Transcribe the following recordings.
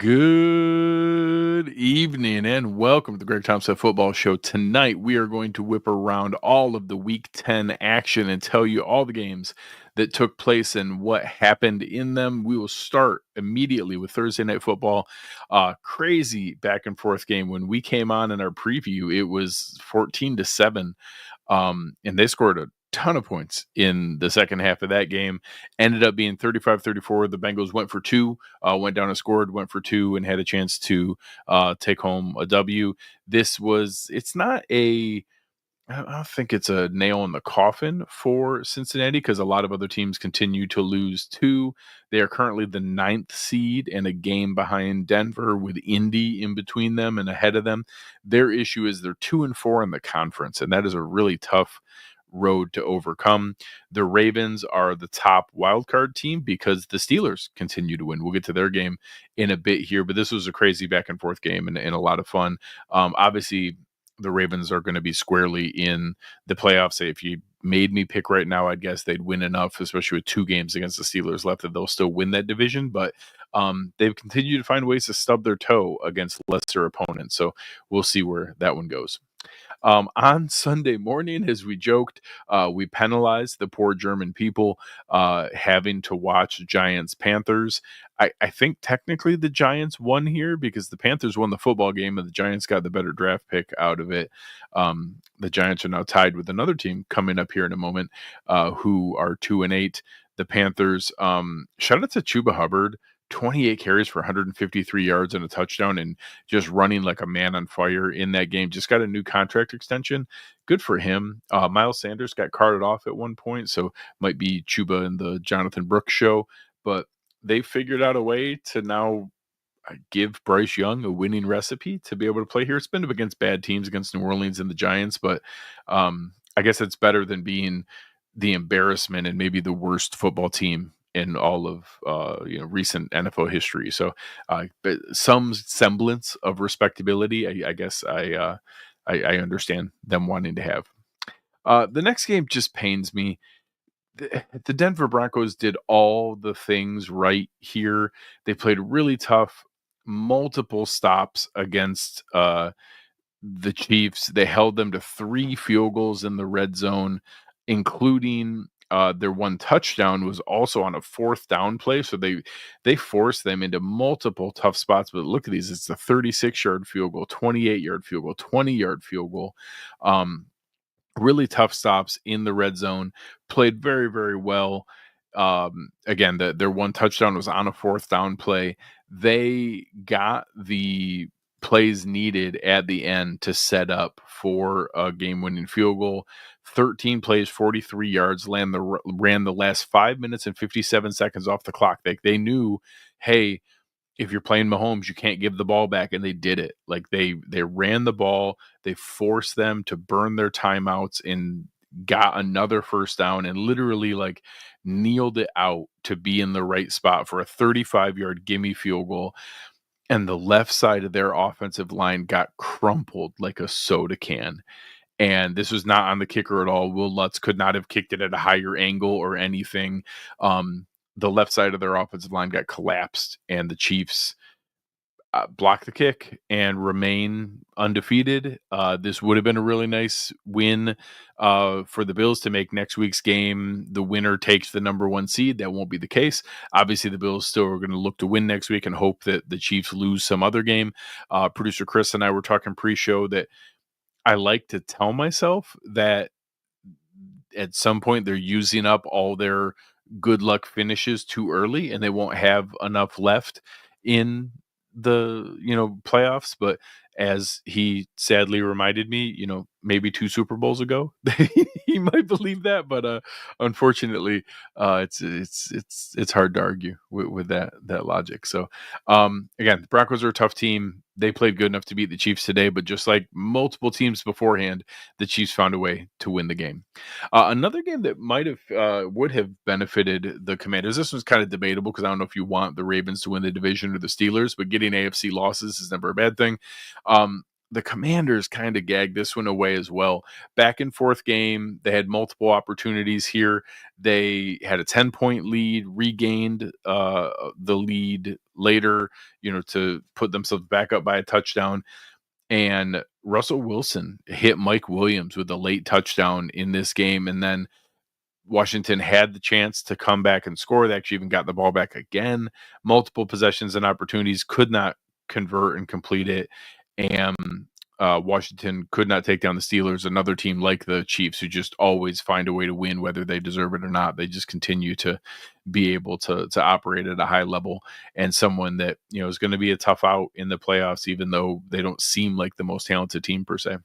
Good evening and welcome to the Greg Tompsett Football Show. Tonight we are going to whip around all of the Week 10 action and tell you all the games that took place and what happened in them. We will start immediately with Thursday Night Football. Crazy back and forth game. When we came on in our preview, it was 14-7, and they scored a ton of points in the second half of that game. Ended up being 35-34. The Bengals went for two, went down and scored, went for two, and had a chance to take home a W. I don't think it's a nail in the coffin for Cincinnati because a lot of other teams continue to lose too. They are currently the 9th seed and a game behind Denver with Indy in between them and ahead of them. Their issue is they're 2-4 in the conference, and that is a really tough road to overcome. The Ravens are the top wildcard team because the Steelers continue to win. We'll get to their game in a bit here, but this was a crazy back and forth game and a lot of fun. Obviously, the Ravens are going to be squarely in the playoffs. If you made me pick right now, I'd guess they'd win enough, especially with 2 games against the Steelers left, that they'll still win that division. But they've continued to find ways to stub their toe against lesser opponents. So we'll see where that one goes. On Sunday morning, as we joked, we penalized the poor German people having to watch Giants-Panthers. I think technically the Giants won here because the Panthers won the football game and the Giants got the better draft pick out of it. The Giants are now tied with another team coming up here in a moment who are 2-8. The Panthers, shout out to Chuba Hubbard. 28 carries for 153 yards and a touchdown and just running like a man on fire in that game. Just got a new contract extension. Good for him. Miles Sanders got carted off at one point, so might be Chuba and the Jonathan Brooks show. But they figured out a way to now give Bryce Young a winning recipe to be able to play here. It's been against bad teams, against New Orleans and the Giants, but I guess it's better than being the embarrassment and maybe the worst football team in all of recent NFL history. So but some semblance of respectability, I guess I understand them wanting to have. The next game just pains me. The Denver Broncos did all the things right here. They played really tough, multiple stops against the Chiefs. They held them to 3 field goals in the red zone, including their one touchdown was also on a 4th down play. So they forced them into multiple tough spots. But look at these. It's a 36-yard field goal, 28-yard field goal, 20-yard field goal. Really tough stops in the red zone. Played very, very well. Again, their one touchdown was on a 4th down play. They got the plays needed at the end to set up for a game-winning field goal. 13 plays, 43 yards, ran the last 5 minutes and 57 seconds off the clock. They knew, hey, if you're playing Mahomes, you can't give the ball back, and they did it. Like they ran the ball, they forced them to burn their timeouts and got another first down and literally like kneeled it out to be in the right spot for a 35-yard gimme field goal. And the left side of their offensive line got crumpled like a soda can. And this was not on the kicker at all. Will Lutz could not have kicked it at a higher angle or anything. The left side of their offensive line got collapsed, and the Chiefs block the kick and remain undefeated. This would have been a really nice win for the Bills to make next week's game. The winner takes the number 1 seed. That won't be the case. Obviously, the Bills still are going to look to win next week and hope that the Chiefs lose some other game. Producer Chris and I were talking pre-show that I like to tell myself that at some point they're using up all their good luck finishes too early and they won't have enough left in the playoffs. But as he sadly reminded me, maybe 2 Super Bowls ago, he might believe that, but unfortunately, it's hard to argue with that logic. So again, the Broncos are a tough team. They played good enough to beat the Chiefs today, but just like multiple teams beforehand, the Chiefs found a way to win the game. Another game that would have benefited the Commanders. This one's kind of debatable because I don't know if you want the Ravens to win the division or the Steelers, but getting AFC losses is never a bad thing. The Commanders kind of gagged this one away as well. Back and forth game. They had multiple opportunities here. They had a 10-point lead, regained the lead later, to put themselves back up by a touchdown. And Russell Wilson hit Mike Williams with a late touchdown in this game. And then Washington had the chance to come back and score. They actually even got the ball back again, multiple possessions and opportunities, could not convert and complete it. And Washington could not take down the Steelers, another team like the Chiefs who just always find a way to win, whether they deserve it or not. They just continue to be able to operate at a high level, and someone that is going to be a tough out in the playoffs, even though they don't seem like the most talented team per se.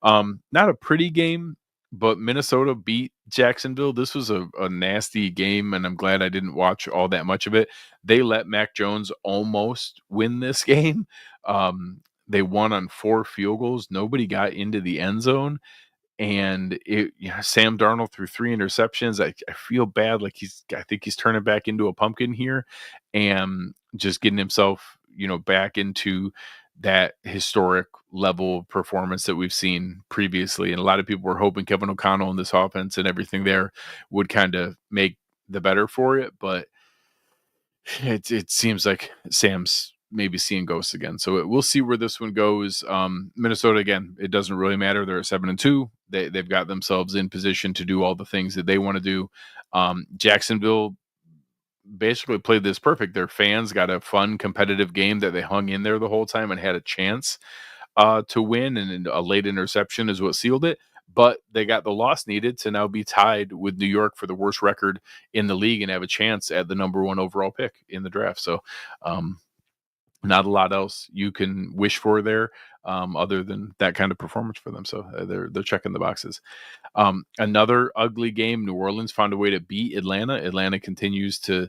Not a pretty game, but Minnesota beat Jacksonville. This was a nasty game, and I'm glad I didn't watch all that much of it. They let Mac Jones almost win this game. They won on 4 field goals. Nobody got into the end zone. And Sam Darnold threw 3 interceptions. I feel bad. Like I think he's turning back into a pumpkin here, and just getting himself, back into that historic level of performance that we've seen previously. And a lot of people were hoping Kevin O'Connell and this offense and everything there would kind of make the better for it. But it seems like Sam's maybe seeing ghosts again. So we'll see where this one goes. Minnesota, again, it doesn't really matter. They're at 7-2. They've got themselves in position to do all the things that they want to do. Jacksonville basically played this perfect. Their fans got a fun, competitive game that they hung in there the whole time and had a chance to win, and a late interception is what sealed it. But they got the loss needed to now be tied with New York for the worst record in the league and have a chance at the number 1 overall pick in the draft. So not a lot else you can wish for there, other than that kind of performance for them. So they're checking the boxes. Another ugly game. New Orleans found a way to beat Atlanta. Atlanta continues to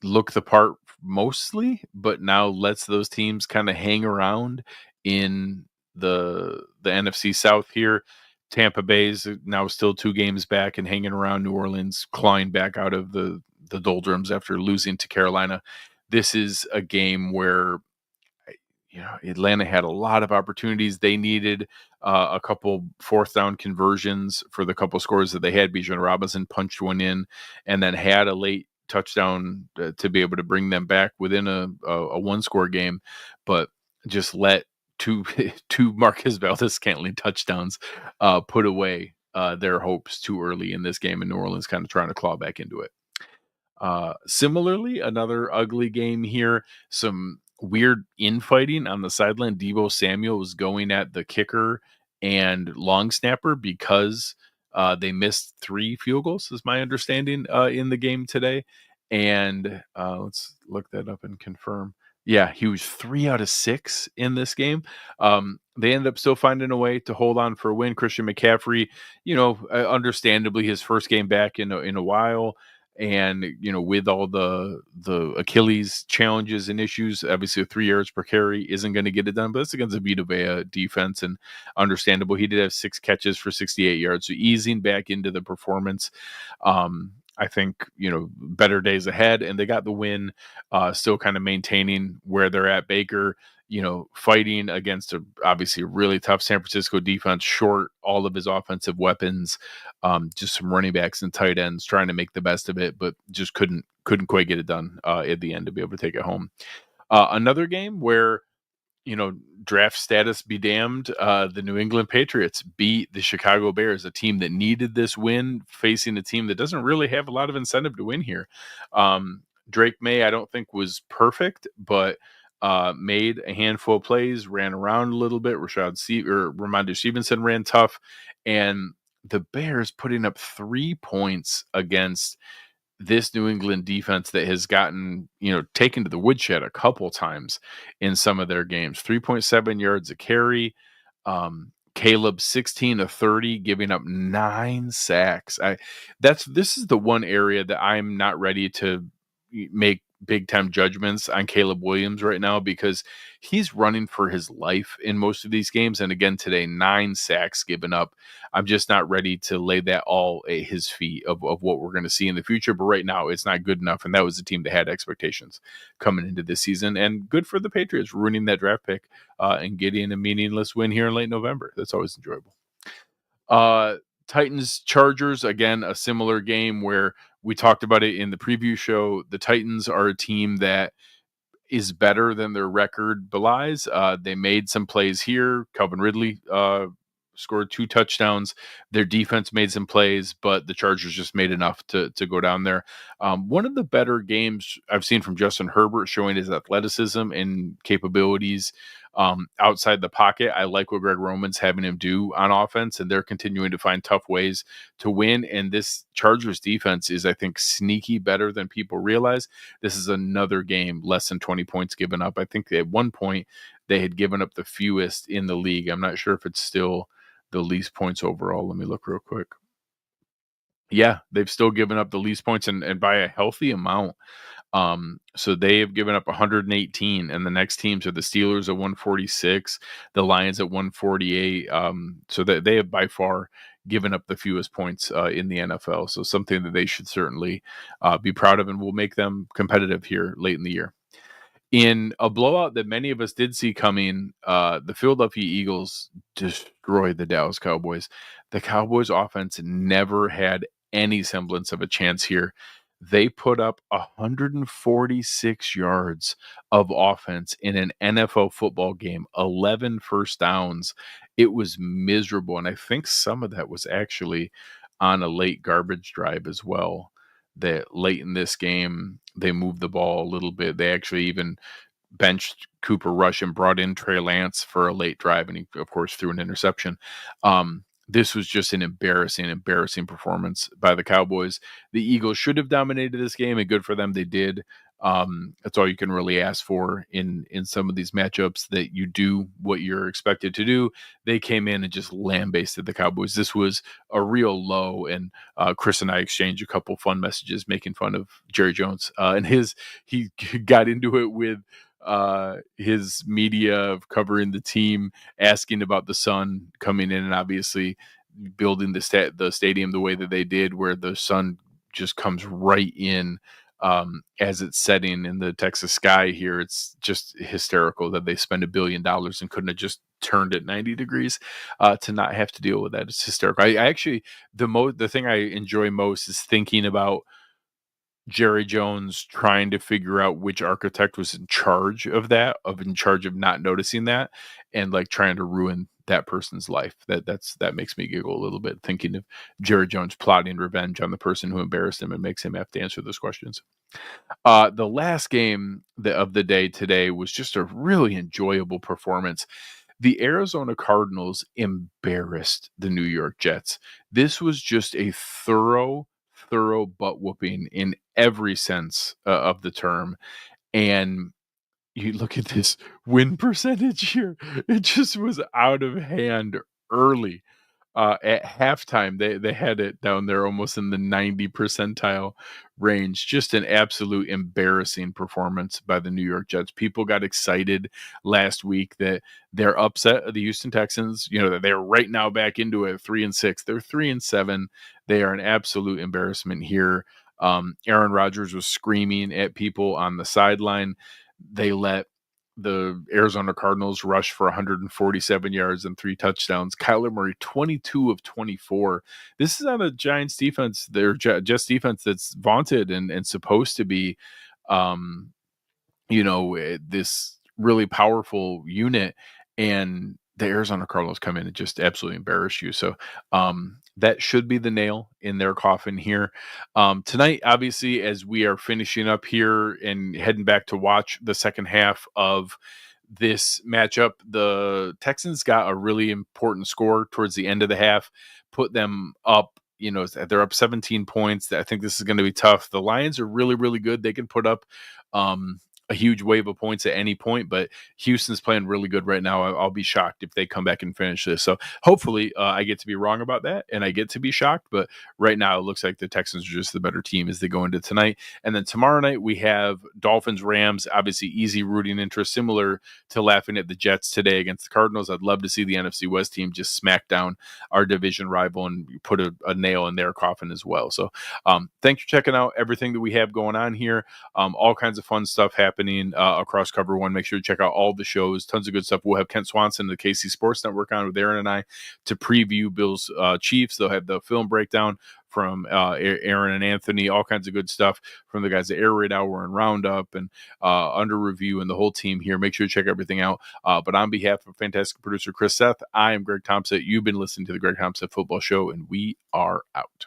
look the part mostly, but now lets those teams kind of hang around in the NFC South here. Tampa Bay's now still 2 games back and hanging around New Orleans, clawing back out of the doldrums after losing to Carolina. This is a game where Atlanta had a lot of opportunities. They needed a couple 4th down conversions for the couple scores that they had. Bijan Robinson punched one in, and then had a late touchdown to be able to bring them back within a 1-score game, but just let two Marquez Valdes-Scantling touchdowns put away their hopes too early in this game, and New Orleans kind of trying to claw back into it. Similarly, another ugly game here. Some weird infighting on the sideline. Deebo Samuel was going at the kicker and long snapper because they missed 3 field goals, is my understanding, in the game today. And let's look that up and confirm. Yeah, he was 3 out of 6 in this game. They ended up still finding a way to hold on for a win. Christian McCaffrey, understandably his first game back in a while. And, with all the Achilles challenges and issues, obviously 3 yards per carry isn't going to get it done, but it's against a Vita Vea defense, and understandable. He did have 6 catches for 68 yards, so easing back into the performance. I think, better days ahead, and they got the win, still kind of maintaining where they're at. Baker, fighting against obviously a really tough San Francisco defense, short all of his offensive weapons, just some running backs and tight ends trying to make the best of it, but just couldn't quite get it done at the end to be able to take it home. Another game where, draft status be damned, the New England Patriots beat the Chicago Bears, a team that needed this win, facing a team that doesn't really have a lot of incentive to win here. Drake May, I don't think, was perfect, but made a handful of plays, ran around a little bit. Ramondre Stevenson ran tough, and the Bears putting up 3 points against this New England defense that has gotten, taken to the woodshed a couple times in some of their games. 3.7 yards a carry. Caleb 16 of 30, giving up 9 sacks. This is the one area that I'm not ready to make big time judgments on Caleb Williams right now, because he's running for his life in most of these games. And again, today, 9 sacks given up. I'm just not ready to lay that all at his feet of what we're going to see in the future. But right now it's not good enough. And that was the team that had expectations coming into this season, and good for the Patriots ruining that draft pick and getting a meaningless win here in late November. That's always enjoyable. Titans Chargers, again, a similar game where We talked about it in the preview show. The Titans are a team that is better than their record belies. They made some plays here. Calvin Ridley scored 2 touchdowns. Their defense made some plays, but the Chargers just made enough to go down there. One of the better games I've seen from Justin Herbert, showing his athleticism and capabilities outside the pocket. I like what Greg Roman's having him do on offense, and they're continuing to find tough ways to win. And this Chargers defense is, I think, sneaky better than people realize. This is another game less than 20 points given up. I think at one point they had given up the fewest in the league. I'm not sure if it's still the least points overall. Let me look real quick. Yeah, they've still given up the least points, and by a healthy amount. So they have given up 118, and the next teams are the Steelers at 146, the Lions at 148. So that they have by far given up the fewest points in the NFL. So something that they should certainly be proud of, and will make them competitive here late in the year. In a blowout that many of us did see coming, the Philadelphia Eagles destroyed the Dallas Cowboys. The Cowboys offense never had any semblance of a chance here. They put up 146 yards of offense in an NFL football game, 11 first downs. It was miserable, and I think some of that was actually on a late garbage drive as well. That late in this game, they moved the ball a little bit. They actually even benched Cooper Rush and brought in Trey Lance for a late drive, and he, of course, threw an interception. This was just an embarrassing performance by the Cowboys. The Eagles should have dominated this game, and good for them, they did. That's all you can really ask for in some of these matchups, that you do what you're expected to do. They came in and just lambasted the Cowboys. This was a real low, and Chris and I exchanged a couple fun messages making fun of Jerry Jones, and he got into it with his media of covering the team, asking about the sun coming in and obviously building the stadium the way that they did, where the sun just comes right in as it's setting in the Texas sky here. It's just hysterical that they spend $1 billion and couldn't have just turned it 90 degrees to not have to deal with that. It's hysterical. I actually, the thing I enjoy most is thinking about Jerry Jones trying to figure out which architect was in charge of not noticing that, and like trying to ruin that person's life. That makes me giggle a little bit, thinking of Jerry Jones plotting revenge on the person who embarrassed him and makes him have to answer those questions. The last game of the day today was just a really enjoyable performance. The Arizona Cardinals embarrassed the New York Jets. This was just a thorough butt whooping in every sense of the term. And you look at this win percentage here, it just was out of hand early. At halftime, they had it down there almost in the 90 percentile range. Just an absolute embarrassing performance by the New York Jets. People got excited last week that they're upset of the Houston Texans. You know, that they're right now back into it, 3-6. They're 3-7. They are an absolute embarrassment here. Aaron Rodgers was screaming at people on the sideline. They let the Arizona Cardinals rush for 147 yards and 3 touchdowns. Kyler Murray, 22 of 24. This is on a Giants defense, their Jets defense, that's vaunted and supposed to be, this really powerful unit. And the Arizona Cardinals come in and just absolutely embarrass you. So that should be the nail in their coffin here. Tonight, obviously, as we are finishing up here and heading back to watch the second half of this matchup, the Texans got a really important score towards the end of the half, put them up. You know, they're up 17 points. I think this is going to be tough. The Lions are really, really good. They can put up a huge wave of points at any point, but Houston's playing really good right now. I'll be shocked if they come back and finish this. So hopefully I get to be wrong about that and I get to be shocked. But right now it looks like the Texans are just the better team as they go into tonight. And then tomorrow night we have Dolphins, Rams, obviously easy rooting interest, similar to laughing at the Jets today against the Cardinals. I'd love to see the NFC West team just smack down our division rival and put a nail in their coffin as well. So thanks for checking out everything that we have going on here. All kinds of fun stuff happening across Cover One. Make sure to check out all the shows. Tons of good stuff. We'll have Kent Swanson, the KC Sports Network, on with Aaron and I to preview Bills Chiefs. They'll have the film breakdown from Aaron and Anthony, all kinds of good stuff from the guys at Air Raid Hour and Roundup and Under Review and the whole team here. Make sure to check everything out. But on behalf of fantastic producer Chris Seth, I am Greg Tompsett. You've been listening to the Greg Tompsett Football Show, and we are out.